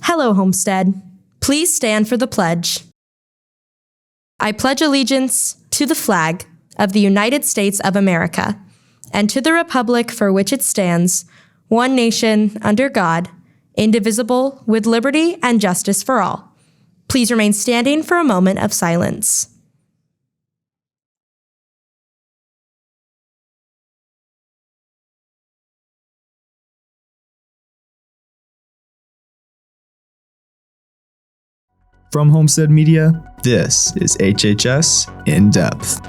Hello, Homestead. Please stand for the pledge. I pledge allegiance to the flag of the United States of America and to the republic for which it stands, one nation, under God, indivisible, with liberty and justice for all. Please remain standing for a moment of silence. From Homestead Media, this is HHS In-Depth.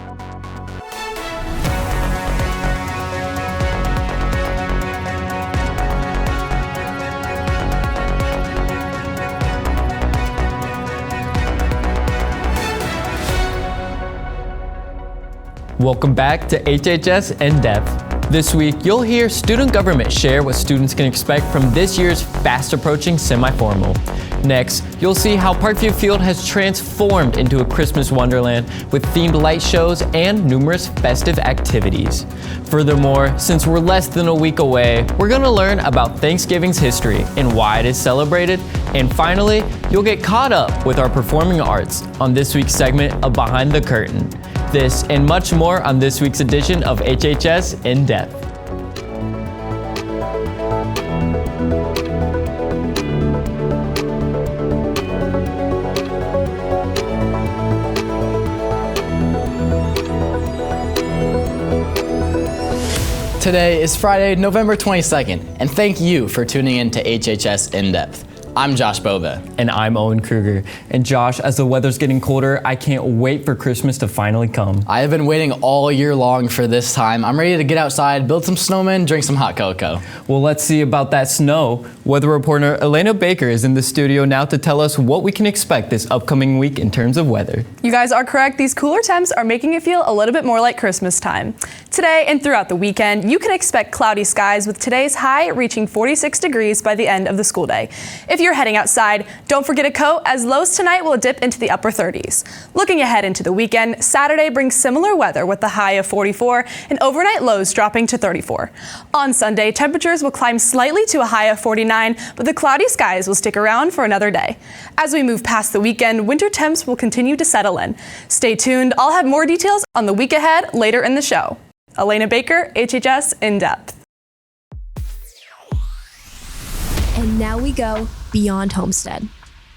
Welcome back to HHS In-Depth. This week, you'll hear student government share what students can expect from this year's fast-approaching semi-formal. Next, you'll see how Parkview Field has transformed into a Christmas wonderland with themed light shows and numerous festive activities. Furthermore, since we're less than a week away, we're going to learn about Thanksgiving's history and why it is celebrated. And finally, you'll get caught up with our performing arts on this week's segment of Behind the Curtain. This and much more on this week's edition of HHS In-Depth. Today is Friday, November 22nd, and thank you for tuning in to HHS In-Depth. I'm Josh Bova. And I'm Owen Kruger. And Josh, as the weather's getting colder, I can't wait for Christmas to finally come. I have been waiting all year long for this time. I'm ready to get outside, build some snowmen, drink some hot cocoa. Well, let's see about that snow. Weather reporter Elena Baker is in the studio now to tell us what we can expect this upcoming week in terms of weather. You guys are correct. These cooler temps are making it feel a little bit more like Christmas time. Today and throughout the weekend, you can expect cloudy skies with today's high reaching 46 degrees by the end of the school day. If you're heading outside, don't forget a coat, as lows tonight will dip into the upper 30s. Looking ahead into the weekend, Saturday brings similar weather with the high of 44 and overnight lows dropping to 34. On Sunday, temperatures will climb slightly to a high of 49, but the cloudy skies will stick around for another day. As we move past the weekend, winter temps will continue to settle in. Stay tuned. I'll have more details on the week ahead later in the show. Elena Baker, HHS In-Depth. And now we go beyond Homestead.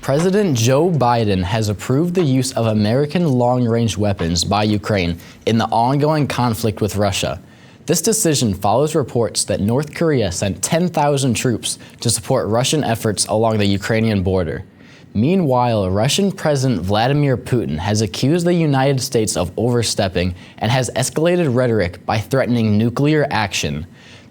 President Joe Biden has approved the use of American long-range weapons by Ukraine in the ongoing conflict with Russia. This decision follows reports that North Korea sent 10,000 troops to support Russian efforts along the Ukrainian border. Meanwhile, Russian President Vladimir Putin has accused the United States of overstepping and has escalated rhetoric by threatening nuclear action.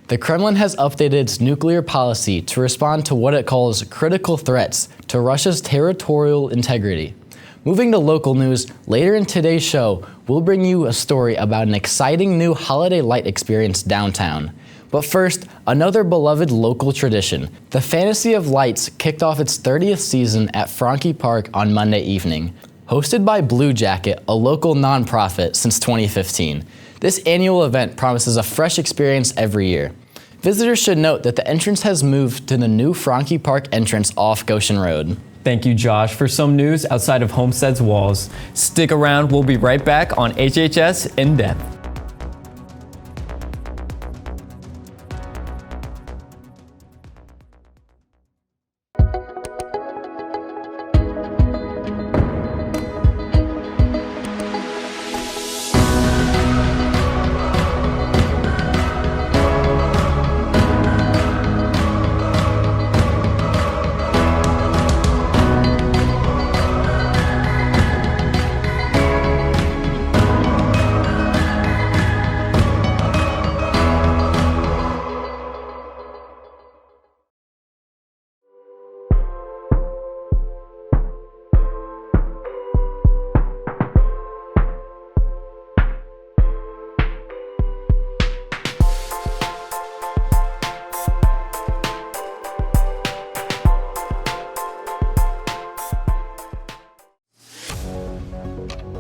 The Kremlin has updated its nuclear policy to respond to what it calls critical threats to Russia's territorial integrity. Moving to local news, later in today's show, we'll bring you a story about an exciting new holiday light experience downtown. But first, another beloved local tradition. The Fantasy of Lights kicked off its 30th season at Franke Park on Monday evening. Hosted by Blue Jacket, a local nonprofit since 2015. This annual event promises a fresh experience every year. Visitors should note that the entrance has moved to the new Franke Park entrance off Goshen Road. Thank you, Josh. For some news outside of Homestead's walls. Stick around, we'll be right back on HHS In-Depth.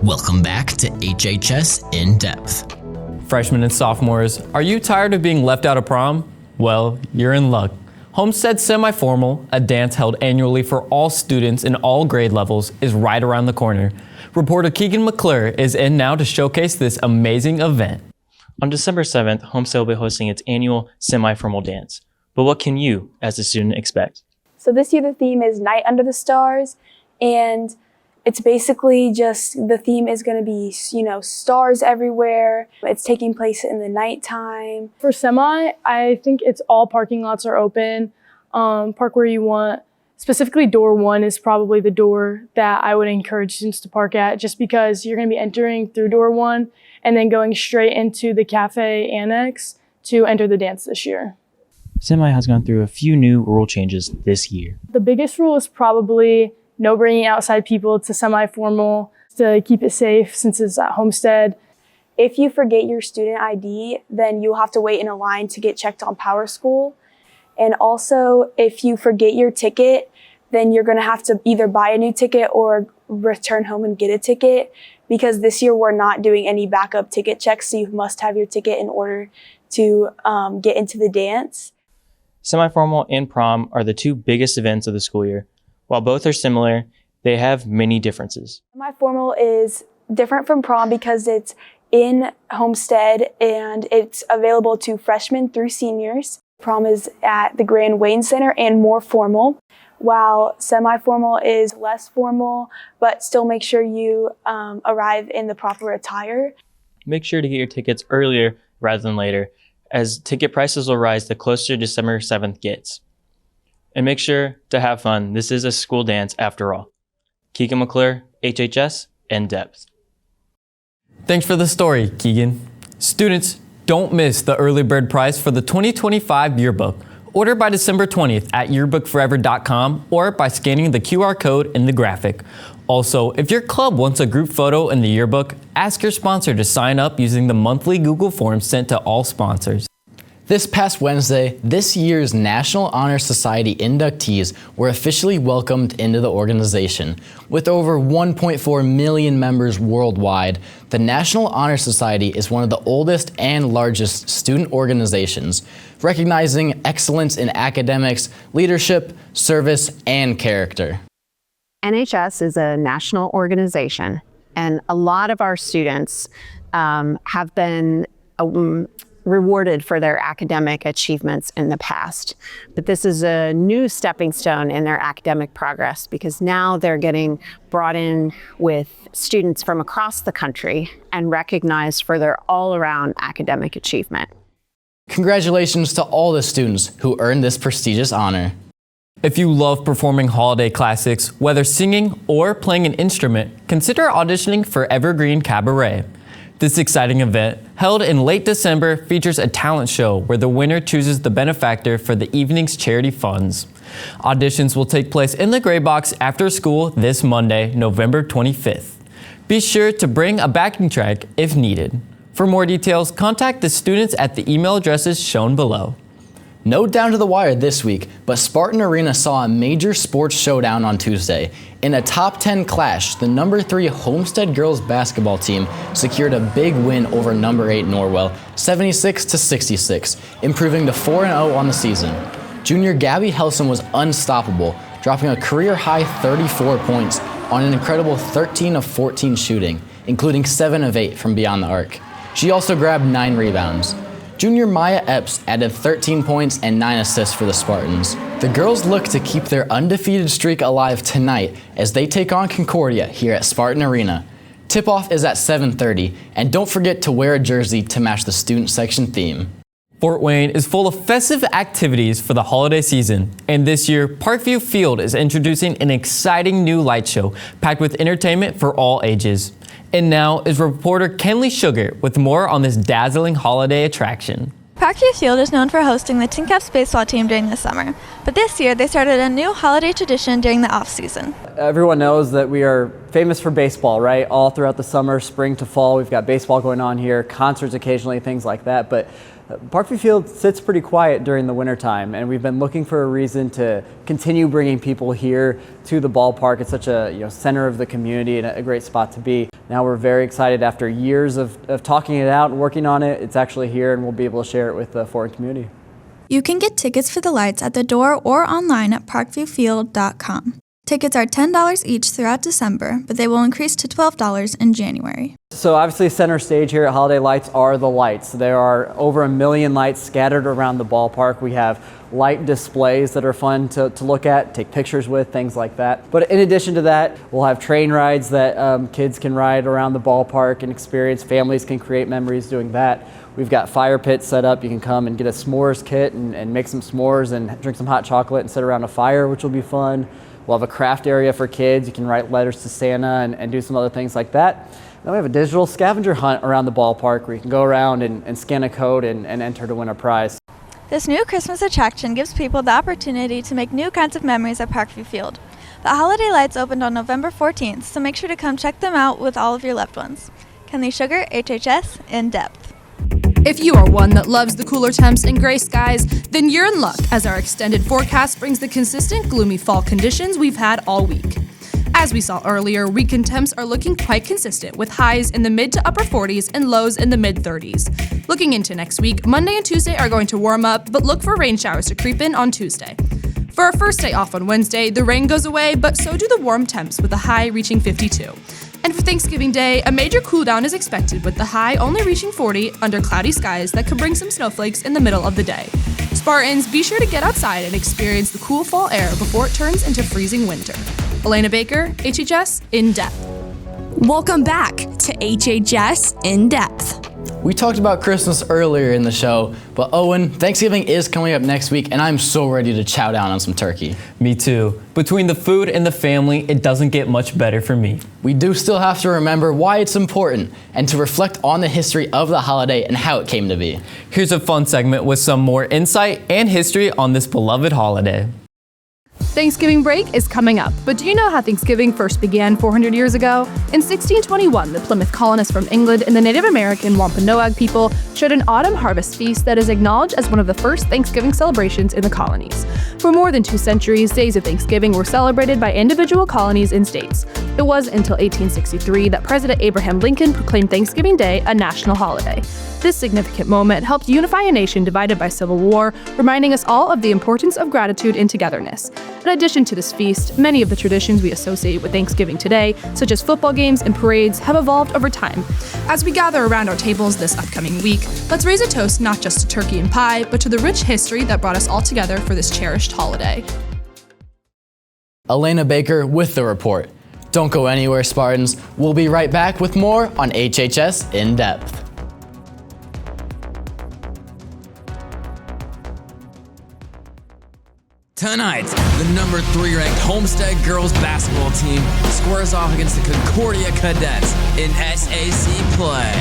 Welcome back to HHS In-Depth. Freshmen and sophomores, are you tired of being left out of prom? Well, you're in luck. Homestead Semi-Formal, a dance held annually for all students in all grade levels, is right around the corner. Reporter Keegan McClure is in now to showcase this amazing event. On December 7th, Homestead will be hosting its annual semi-formal dance. But what can you, as a student, expect? So this year the theme is Night Under the Stars, and it's basically just, the theme is going to be, stars everywhere. It's taking place in the nighttime. For semi, I think it's all parking lots are open. Park where you want. Specifically, door 1 is probably the door that I would encourage students to park at, just because you're going to be entering through door 1 and then going straight into the cafe annex to enter the dance this year. Semi has gone through a few new rule changes this year. The biggest rule is probably no bringing outside people to semi-formal to keep it safe since it's at Homestead. If you forget your student ID, then you'll have to wait in a line to get checked on Power School. And also, if you forget your ticket, then you're going to have to either buy a new ticket or return home and get a ticket, because this year we're not doing any backup ticket checks, so you must have your ticket in order to get into the dance. Semi-formal and prom are the two biggest events of the school year. While both are similar, they have many differences. Semi-formal is different from prom because it's in Homestead and it's available to freshmen through seniors. Prom is at the Grand Wayne Center and more formal, while semi-formal is less formal, but still make sure you arrive in the proper attire. Make sure to get your tickets earlier rather than later, as ticket prices will rise the closer December 7th gets. And make sure to have fun. This is a school dance after all. Keegan McClure, HHS In-Depth. Thanks for the story, Keegan. Students, don't miss the early bird prize for the 2025 yearbook. Order by December 20th at yearbookforever.com or by scanning the QR code in the graphic. Also, if your club wants a group photo in the yearbook, ask your sponsor to sign up using the monthly Google Forms sent to all sponsors. This past Wednesday, this year's National Honor Society inductees were officially welcomed into the organization. With over 1.4 million members worldwide, the National Honor Society is one of the oldest and largest student organizations, recognizing excellence in academics, leadership, service, and character. NHS is a national organization, and a lot of our students have been rewarded for their academic achievements in the past. But this is a new stepping stone in their academic progress, because now they're getting brought in with students from across the country and recognized for their all-around academic achievement. Congratulations to all the students who earned this prestigious honor. If you love performing holiday classics, whether singing or playing an instrument, consider auditioning for Evergreen Cabaret. This exciting event, held in late December, features a talent show where the winner chooses the benefactor for the evening's charity funds. Auditions will take place in the Gray Box after school this Monday, November 25th. Be sure to bring a backing track if needed. For more details, contact the students at the email addresses shown below. No down to the wire this week, but Spartan Arena saw a major sports showdown on Tuesday. In a top 10 clash, the number 3 Homestead girls basketball team secured a big win over number 8 Norwell, 76-66, improving to 4-0 on the season. Junior Gabby Helson was unstoppable, dropping a career-high 34 points on an incredible 13 of 14 shooting, including 7 of 8 from beyond the arc. She also grabbed 9 rebounds. Junior Maya Epps added 13 points and 9 assists for the Spartans. The girls look to keep their undefeated streak alive tonight as they take on Concordia here at Spartan Arena. Tip-off is at 7:30, and don't forget to wear a jersey to match the student section theme. Fort Wayne is full of festive activities for the holiday season, and this year, Parkview Field is introducing an exciting new light show packed with entertainment for all ages. And now is reporter Kenley Sugar with more on this dazzling holiday attraction. Parkview Field is known for hosting the Tin Caps baseball team during the summer, but this year they started a new holiday tradition during the off-season. Everyone knows that we are famous for baseball, right? All throughout the summer, spring to fall, we've got baseball going on here, concerts occasionally, things like that. But Parkview Field sits pretty quiet during the wintertime, and we've been looking for a reason to continue bringing people here to the ballpark. It's such a center of the community and a great spot to be. Now we're very excited after years of talking it out and working on it. It's actually here, and we'll be able to share it with the Fort Wayne community. You can get tickets for the lights at the door or online at parkviewfield.com. Tickets are $10 each throughout December, but they will increase to $12 in January. So obviously center stage here at Holiday Lights are the lights. There are over 1 million lights scattered around the ballpark. We have light displays that are fun to look at, take pictures with, things like that. But in addition to that, we'll have train rides that kids can ride around the ballpark and experience. Families can create memories doing that. We've got fire pits set up. You can come and get a s'mores kit and make some s'mores and drink some hot chocolate and sit around a fire, which will be fun. We'll have a craft area for kids. You can write letters to Santa and do some other things like that. Then we have a digital scavenger hunt around the ballpark where you can go around and scan a code and enter to win a prize. This new Christmas attraction gives people the opportunity to make new kinds of memories at Parkview Field. The holiday lights opened on November 14th, so make sure to come check them out with all of your loved ones. Kenley Sugar, HHS In-Depth. If you are one that loves the cooler temps and gray skies, then you're in luck, as our extended forecast brings the consistent gloomy fall conditions we've had all week. As we saw earlier, weekend temps are looking quite consistent, with highs in the mid to upper 40s and lows in the mid 30s. Looking into next week, Monday and Tuesday are going to warm up, but look for rain showers to creep in on Tuesday. For our first day off on Wednesday, the rain goes away, but so do the warm temps, with a high reaching 52. And for Thanksgiving Day, a major cool down is expected, with the high only reaching 40 under cloudy skies that could bring some snowflakes in the middle of the day. Spartans, be sure to get outside and experience the cool fall air before it turns into freezing winter. Elena Baker, HHS In-Depth. Welcome back to HHS In-Depth. We talked about Christmas earlier in the show, but Owen, Thanksgiving is coming up next week, and I'm so ready to chow down on some turkey. Me too. Between the food and the family, it doesn't get much better for me. We do still have to remember why it's important and to reflect on the history of the holiday and how it came to be. Here's a fun segment with some more insight and history on this beloved holiday. Thanksgiving break is coming up, but do you know how Thanksgiving first began 400 years ago? In 1621, the Plymouth colonists from England and the Native American Wampanoag people shared an autumn harvest feast that is acknowledged as one of the first Thanksgiving celebrations in the colonies. For more than 2 centuries, days of Thanksgiving were celebrated by individual colonies and states. It was until 1863 that President Abraham Lincoln proclaimed Thanksgiving Day a national holiday. This significant moment helped unify a nation divided by civil war, reminding us all of the importance of gratitude and togetherness. In addition to this feast, many of the traditions we associate with Thanksgiving today, such as football games and parades, have evolved over time. As we gather around our tables this upcoming week, let's raise a toast not just to turkey and pie, but to the rich history that brought us all together for this cherished holiday. Elena Baker with the report. Don't go anywhere, Spartans. We'll be right back with more on HHS In-Depth. Tonight, the number 3 ranked Homestead girls basketball team squares off against the Concordia Cadets in SAC play.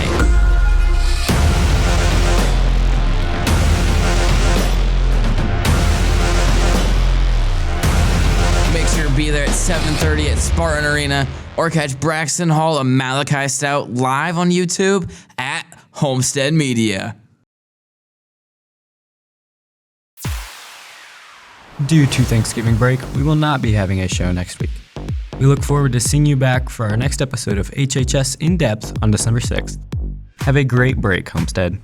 Make sure to be there at 7:30 at Spartan Arena or catch Braxton Hall and Malachi Stout live on YouTube at Homestead Media. Due to Thanksgiving break, we will not be having a show next week. We look forward to seeing you back for our next episode of HHS In-Depth on December 6th. Have a great break, Homestead.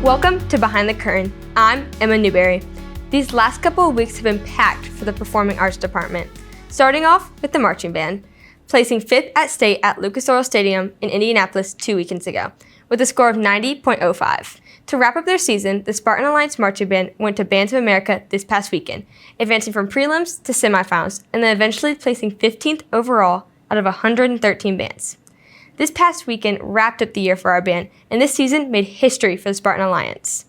Welcome to Behind the Curtain. I'm Emma Newberry. These last couple of weeks have been packed for the Performing Arts Department, starting off with the marching band, placing 5th at state at Lucas Oil Stadium in Indianapolis 2 weekends ago, with a score of 90.05. To wrap up their season, the Spartan Alliance Marching Band went to Bands of America this past weekend, advancing from prelims to semifinals, and then eventually placing 15th overall out of 113 bands. This past weekend wrapped up the year for our band, and this season made history for the Spartan Alliance.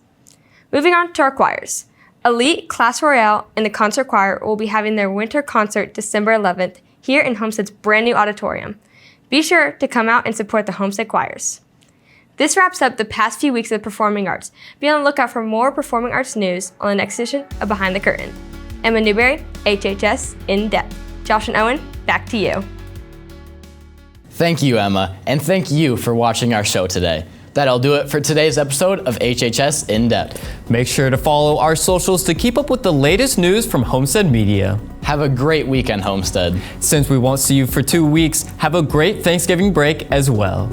Moving on to our choirs. Elite, Class Royale, and the Concert Choir will be having their winter concert December 11th here in Homestead's brand new auditorium. Be sure to come out and support the Homestead choirs. This wraps up the past few weeks of performing arts. Be on the lookout for more performing arts news on the next edition of Behind the Curtain. Emma Newberry, HHS In-Depth. Josh and Owen, back to you. Thank you, Emma, and thank you for watching our show today. That'll do it for today's episode of HHS In-Depth. Make sure to follow our socials to keep up with the latest news from Homestead Media. Have a great weekend, Homestead. Since we won't see you for 2 weeks, have a great Thanksgiving break as well.